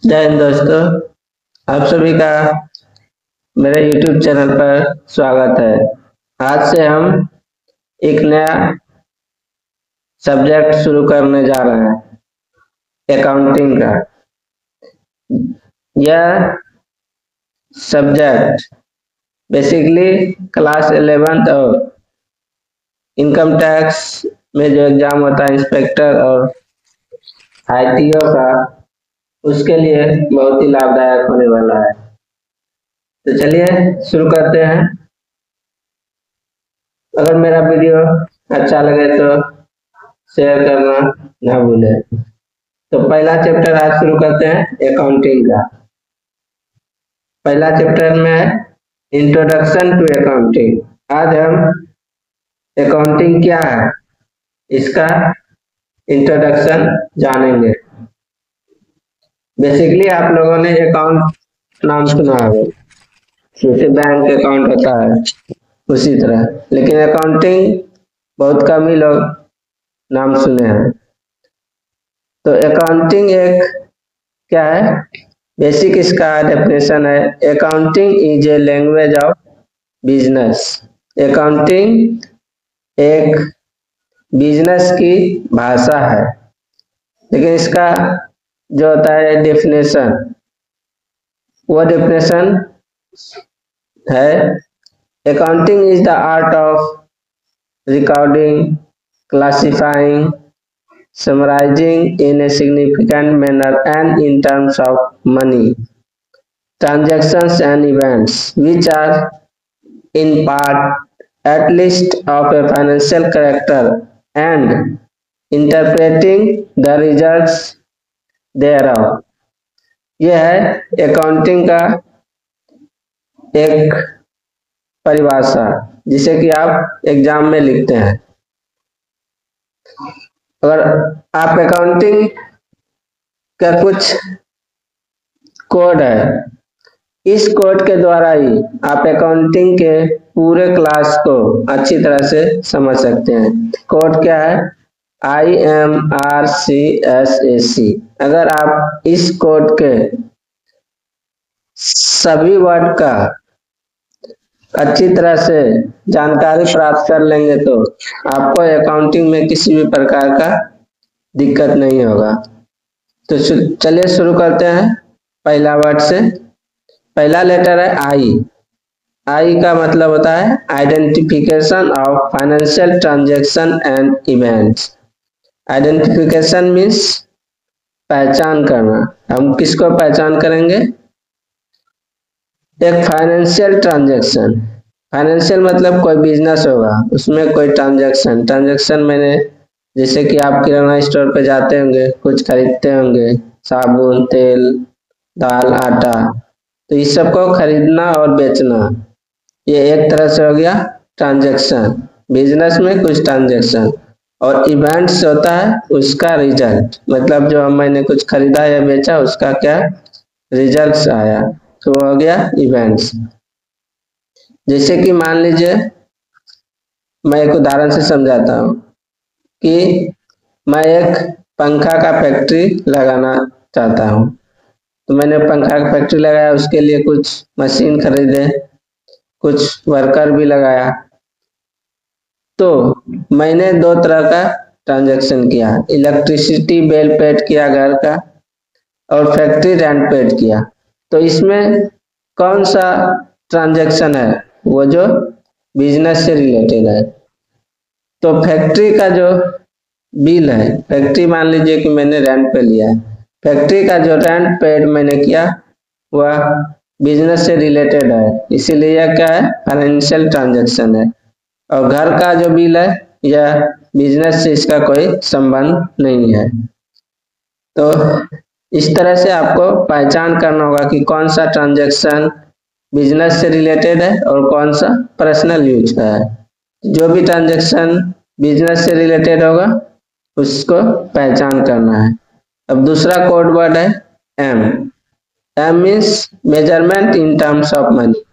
जय हिंद दोस्तों, आप सभी का मेरे YouTube चैनल पर स्वागत है। आज से हम एक नया सब्जेक्ट शुरू करने जा रहे हैं, अकाउंटिंग का। यह सब्जेक्ट बेसिकली क्लास 11th और इनकम टैक्स में जो एग्जाम होता है इंस्पेक्टर और ITO का, उसके लिए बहुत ही लाभदायक होने वाला है। तो चलिए शुरू करते हैं। अगर मेरा वीडियो अच्छा लगे तो शेयर करना ना भूलें। तो पहला चैप्टर आज शुरू करते हैं अकाउंटिंग का। पहला चैप्टर में है इंट्रोडक्शन टू अकाउंटिंग। आज हम अकाउंटिंग क्या है इसका इंट्रोडक्शन जानेंगे। बेसिकली आप लोगों ने अकाउंट नाम सुना होगा, जैसे बैंक अकाउंट होता है उसी तरह, लेकिन अकाउंटिंग बहुत कम ही लोग नाम सुने हैं। तो अकाउंटिंग एक क्या है, बेसिक इसका डेफिनेशन है, accounting is a language of business. Accounting एक बिजनेस की भाषा है, लेकिन इसका जो होता है डेफिनेशन, वो डेफिनेशन है accounting is the art of recording, classifying, summarizing in a significant manner and in terms of money, transactions and events which are in part at least of a financial character and interpreting the results thereof। यह है accounting का एक परिभाषा जिसे कि आप exam में लिखते हैं। अगर आप अकाउंटिंग का कुछ कोड है, इस कोड के द्वारा ही आप अकाउंटिंग के पूरे क्लास को अच्छी तरह से समझ सकते हैं। कोड क्या है? IMRCSAC। अगर आप इस कोड के सभी वर्ड का अच्छी तरह से जानकारी प्राप्त कर लेंगे तो आपको अकाउंटिंग में किसी भी प्रकार का दिक्कत नहीं होगा। तो चलिए शुरू करते हैं पहला वर्ड से। पहला लेटर है आई। आई का मतलब होता है identification of financial transaction and events. Identification means पहचान करना। हम किसको पहचान करेंगे? एक फाइनेंशियल ट्रांजैक्शन। फाइनेंशियल मतलब कोई बिजनेस होगा, उसमें कोई ट्रांजैक्शन मैंने, जैसे कि आप किराना स्टोर पे जाते होंगे, कुछ खरीदते होंगे, साबुन, तेल, दाल, आटा, तो इस सबको खरीदना और बेचना, ये एक तरह से हो गया ट्रांजैक्शन। बिजनेस में कुछ ट्रांजैक्शन। और इवेंट्स होता है उसका रिजल्ट, मतलब जो मैंने कुछ खरीदा या बेचा उसका क्या रिजल्ट आया, तो हो गया इवेंट्स। जैसे कि मान लीजिए, मैं एक उदाहरण से समझाता हूँ कि मैं एक पंखा का फैक्ट्री लगाना चाहता हूँ। तो मैंने पंखा का फैक्ट्री लगाया, उसके लिए कुछ मशीन खरीदे, कुछ वर्कर भी लगाया। तो मैंने दो तरह का ट्रांजैक्शन किया, इलेक्ट्रिसिटी बिल पेड किया घर का, और फैक्ट्री रेंट पेड किया। तो इसमें कौन सा ट्रांजैक्शन है? वो जो बिजनेस से रिलेटेड है। तो फैक्ट्री का जो बिल है, फैक्ट्री मान लीजिए कि मैंने रेंट पे लिया है, फैक्ट्री का जो रेंट पेड मैंने किया वह बिजनेस से रिलेटेड है, इसीलिए यह क्या है? फाइनेंशियल ट्रांजैक्शन है। और घर का जो बिल है यह बिजनेस से इसका कोई संबंध नहीं है। तो इस तरह से आपको पहचान करना होगा कि कौन सा ट्रांजैक्शन बिजनेस से रिलेटेड है और कौन सा पर्सनल यूज का है। जो भी ट्रांजैक्शन बिजनेस से रिलेटेड होगा उसको पहचान करना है। अब दूसरा कोड वर्ड है M. M means measurement in terms of money.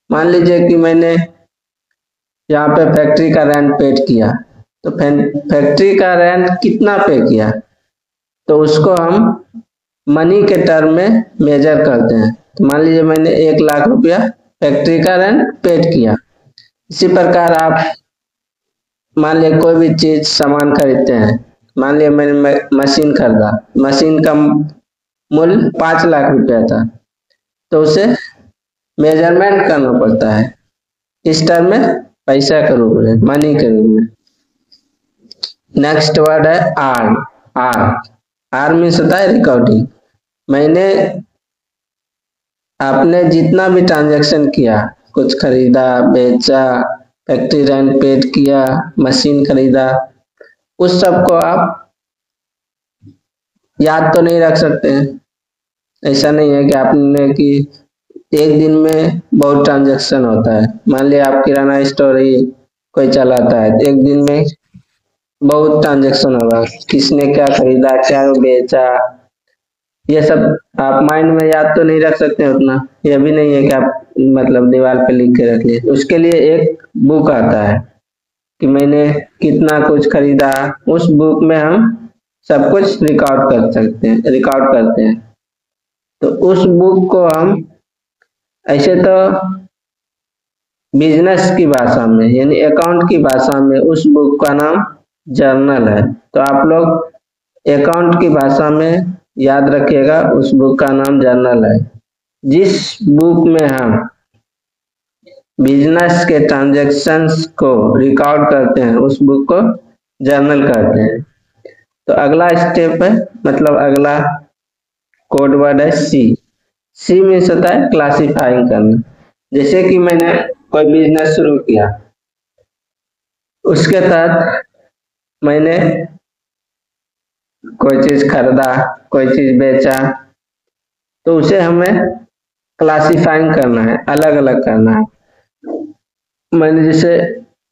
मान लीजिए कि मैंने यहाँ पे फैक्ट्री का रेंट पेड किया, तो फैक्ट्री का रेंट कितना पे किया, तो उसको हम मनी के टर्म में मेजर करते हैं। तो मान लीजिए मैंने 1 लाख रुपया फैक्ट्री का रेंट पेड किया। इसी प्रकार आप मान लिया कोई भी चीज सामान खरीदते हैं, मान लिया मैंने मशीन खरीदा, मशीन का मूल्य 5 लाख रुपया था, तो उसे मेजरमेंट करना पड़ता है इस टर्म में, पैसा के रूप में, मनी के रूप में। नेक्स्ट वर्ड है आर। आर मीन्स होता है रिकॉर्डिंग। मैंने आपने जितना भी ट्रांजैक्शन किया, कुछ खरीदा, बेचा, फैक्ट्री रेंट पेड किया, मशीन खरीदा, उस सब को आप याद तो नहीं रख सकते हैं। ऐसा नहीं है कि आपने कि एक दिन में बहुत ट्रांजैक्शन होता है। मान लिया आप किराना स्टोर ही कोई चलाता है, एक दिन में बहुत ट्रांजैक्शन होगा, किसने क्या खरीदा, क्या बेचा, ये सब आप माइंड में याद तो नहीं रख सकते उतना। ये भी नहीं है कि आप मतलब दीवार पे लिख के रख लिए। उसके लिए एक बुक आता है कि मैंने कितना कुछ खरीदा, उस बुक में हम सब कुछ रिकॉर्ड कर सकते हैं, रिकॉर्ड करते हैं। तो उस बुक को हम ऐसे तो बिजनेस की भाषा में यानी अकाउंट की भाषा में उस बुक का नाम जर्नल है। तो आप लोग अकाउंट की भाषा में याद रखिएगा, उस बुक का नाम जर्नल है। जिस बुक में हम बिजनेस के ट्रांजैक्शंस को रिकॉर्ड करते हैं उस बुक को जर्नल कहते हैं। तो अगला स्टेप है, मतलब अगला कोड वर्ड है सी। सी मीन्स होता है क्लासिफाइंग करना। जैसे कि मैंने कोई बिजनेस शुरू किया, उसके तहत मैंने कोई चीज खरीदा, कोई चीज बेचा, तो उसे हमें क्लासिफाइंग करना है, अलग अलग करना है। मैंने जैसे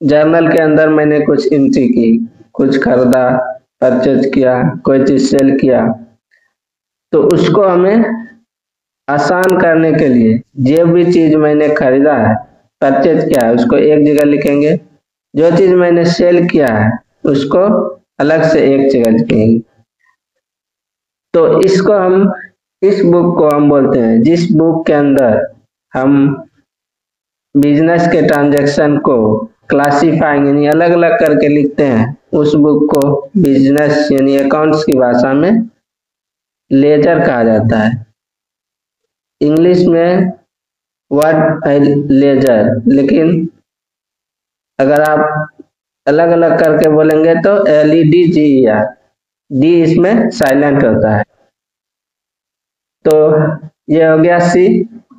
जर्नल के अंदर मैंने कुछ एंट्री की, कुछ खरीदा, परचेज किया, कोई चीज सेल किया, तो उसको हमें आसान करने के लिए जो भी चीज मैंने खरीदा है, परचेज किया है, उसको एक जगह लिखेंगे। जो चीज मैंने सेल किया है उसको अलग से एक जगह लिखेंगे। तो इसको हम, इस बुक को हम बोलते हैं, जिस बुक के अंदर हम बिजनेस के ट्रांजैक्शन को क्लासिफाइंग यानी अलग अलग करके लिखते हैं, उस बुक को बिजनेस यानी अकाउंट्स की भाषा में लेजर कहा जाता है। इंग्लिश में वर्ड है लेजर, लेकिन अगर आप अलग अलग करके बोलेंगे तो LEDGER, डी इसमें साइलेंट होता है। तो ये हो गया सी।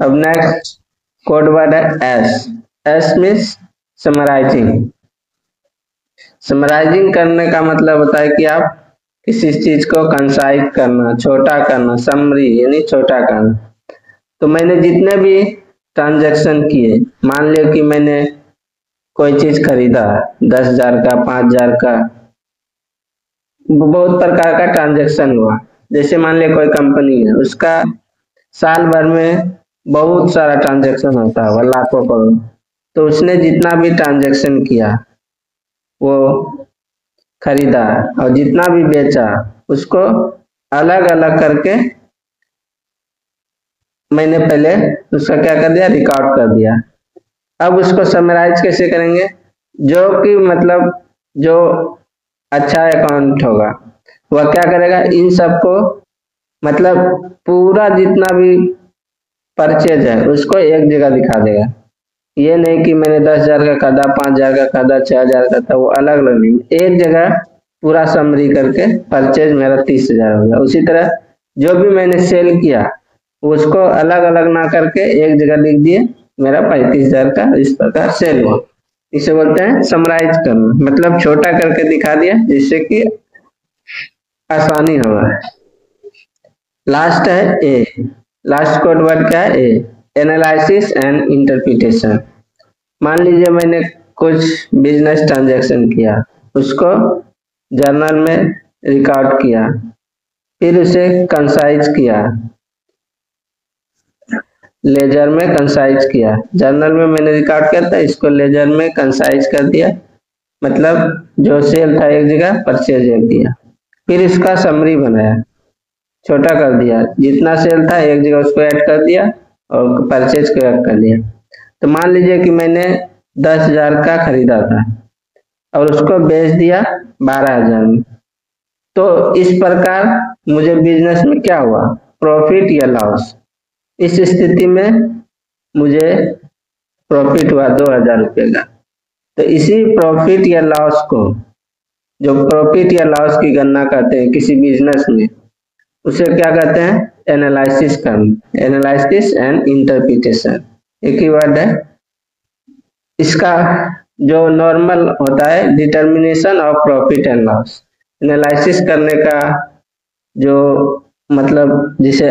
अब नेक्स्ट कोड वर्ड है S. S means summarizing. Summarizing करने का मतलब होता है कि आप किसी चीज को कंसाइज करना, छोटा करना, समरी यानी छोटा करना। तो मैंने जितने भी ट्रांजैक्शन किए, मान लिया कि मैंने कोई चीज खरीदा 10,000 का, 5,000 का, बहुत प्रकार का ट्रांजैक्शन हुआ। जैसे मान लिया कोई कंपनी है, उसका साल भर में बहुत सारा ट्रांजैक्शन होता है, लाखों करोड़। तो उसने जितना भी ट्रांजैक्शन किया वो खरीदा और जितना भी बेचा उसको अलग अलग करके मैंने पहले उसका क्या कर दिया, रिकॉर्ड कर दिया। अब उसको समराइज कैसे करेंगे, जो कि मतलब जो अच्छा अकाउंट होगा वह क्या करेगा, इन सबको मतलब पूरा जितना भी परचेज है उसको एक जगह दिखा देगा। ये नहीं कि मैंने 10,000 का खरीदा, 5,000 का खरीदा, 6,000 का था, वो अलग अलग नहीं, एक जगह पूरा समरी करके परचेज मेरा 30,000 हो गया। उसी तरह जो भी मैंने सेल किया उसको अलग अलग ना करके एक जगह लिख दिए, मेरा 35,000 का इस प्रकार सेल हुआ। इसे बोलते हैं समराइज करना, मतलब छोटा करके दिखा दिया जिससे कि आसानी होगा। लास्ट है ए। लास्ट कोड वर्ड क्या है, ए। Analysis and interpretation. मान लीजिए मैंने कुछ बिजनेस ट्रांजैक्शन किया, उसको जर्नल में रिकॉर्ड किया, फिर उसे कंसाइज किया, लेजर में कंसाइज किया। जर्नल में मैंने रिकॉर्ड किया था, इसको लेजर में कंसाइज कर दिया, मतलब जो सेल था एक जगह, परचेज एक दिया। फिर इसका समरी बनाया, छोटा कर दिया, जितना सेल था एक जगह उसको ऐड कर दिया और परचेज को ऐड कर दिया। तो मान लीजिए कि मैंने 10,000 का खरीदा था और उसको बेच दिया 12,000 में। तो इस प्रकार मुझे बिजनेस में क्या हुआ, प्रॉफिट या लॉस। इस स्थिति में मुझे प्रॉफिट हुआ 2,000 रुपये का। तो इसी प्रॉफिट या लॉस को, जो प्रॉफिट या लॉस की गणना करते हैं किसी बिजनेस में, उसे क्या कहते हैं, एनालिसिस करना। एनालिसिस एंड इंटरप्रिटेशन एक ही वर्ड है। इसका जो नॉर्मल होता है, determination of profit and loss. Analysis करने का जो मतलब जिसे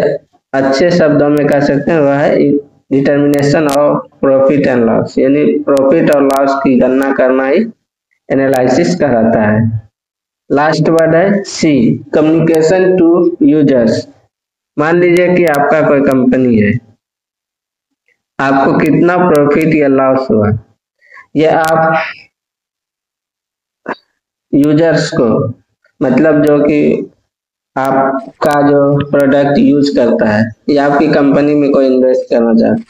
अच्छे शब्दों में कह सकते हैं वह है determination of profit and loss, यानी प्रॉफिट और लॉस की गणना करना ही एनालिसिस कहलाता है। लास्ट वर्ड है सी, कम्युनिकेशन टू यूजर्स। मान लीजिए कि आपका कोई कंपनी है, आपको कितना प्रॉफिट या लॉस हुआ, यह आप यूजर्स को, मतलब जो कि आपका जो प्रोडक्ट यूज करता है या आपकी कंपनी में कोई इन्वेस्ट करना चाहता है,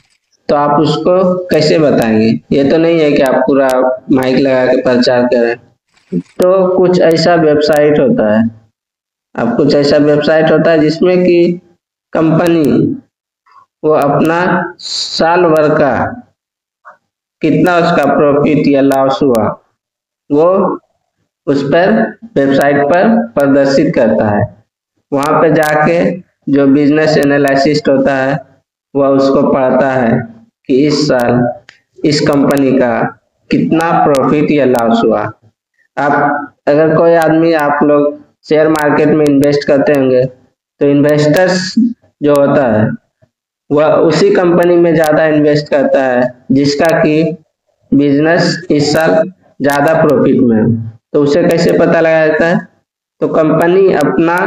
तो आप उसको कैसे बताएंगे। ये तो नहीं है कि आप पूरा माइक लगा के प्रचार करें। तो कुछ ऐसा वेबसाइट होता है, अब कुछ ऐसा वेबसाइट होता है जिसमें कि कंपनी वो अपना साल भर का कितना उसका प्रॉफिट या लॉस हुआ वो उस पर वेबसाइट पर प्रदर्शित करता है। वहां पे जाके जो बिजनेस एनालिसिस्ट होता है वह उसको पढ़ता है कि इस साल इस कंपनी का कितना प्रॉफिट या लॉस हुआ। आप अगर कोई आदमी, आप लोग शेयर मार्केट में इन्वेस्ट करते होंगे, तो इन्वेस्टर्स जो होता है वह उसी कंपनी में ज्यादा इन्वेस्ट करता है जिसका कि बिजनेस इस साल ज्यादा प्रॉफिट में है। तो उसे कैसे पता लगाया जाता है, तो कंपनी अपना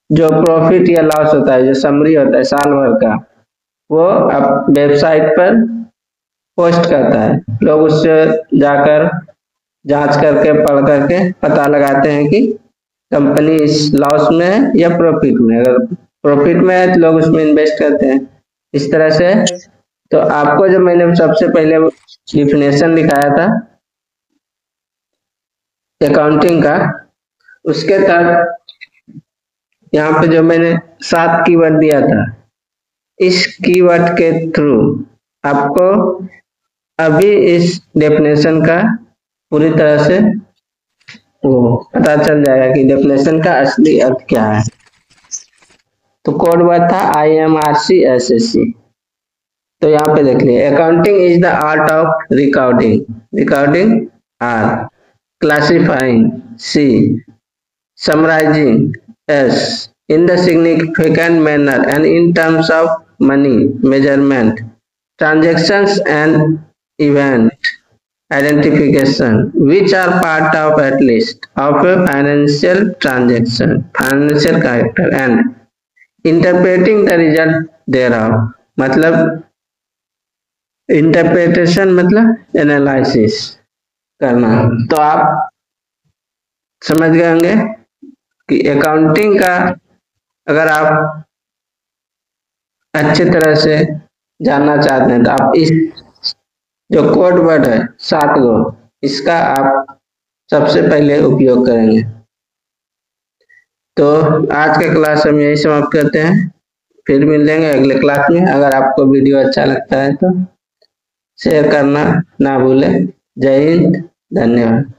जो प्रॉफिट या लॉस होता है, जो समरी होता है साल भर का, वो अब वेबसाइट पर पोस्ट करता है। लोग उससे जाकर जांच करके पढ़ करके पता लगाते हैं कि कंपनी इस लॉस में है या प्रॉफिट में। अगर प्रॉफिट में है तो लोग उसमें इन्वेस्ट करते हैं। इस तरह से तो आपको जो मैंने सबसे पहले डिफिनेशन लिखाया था अकाउंटिंग का, उसके तहत यहाँ पे जो मैंने 7 कीवर्ड दिया था, इस कीवर्ड के थ्रू आपको अभी इस डेफिनेशन का पूरी तरह से वो पता चल जाएगा कि डेफिनेशन का असली अर्थ क्या है। तो कोड वर्ड था IMRC-SSC। तो यहाँ पे देख लिए, accounting is the art of recording, recording R, classifying C, summarizing S, in the significant manner and in terms of money, measurement, transactions and event identification, which are part of at least of a financial transaction, financial character, and interpreting the result thereof। मतलब interpretation मतलब analysis करना। तो आप समझ गए होंगे कि accounting का अगर आप अच्छी तरह से जानना चाहते हैं तो आप इस जो कोड वर्ड है 7 गो, इसका आप सबसे पहले उपयोग करेंगे। तो आज का क्लास हम यही समाप्त करते हैं, फिर मिलेंगे अगले क्लास में। अगर आपको वीडियो अच्छा लगता है तो शेयर करना ना भूलें। जय हिंद, धन्यवाद।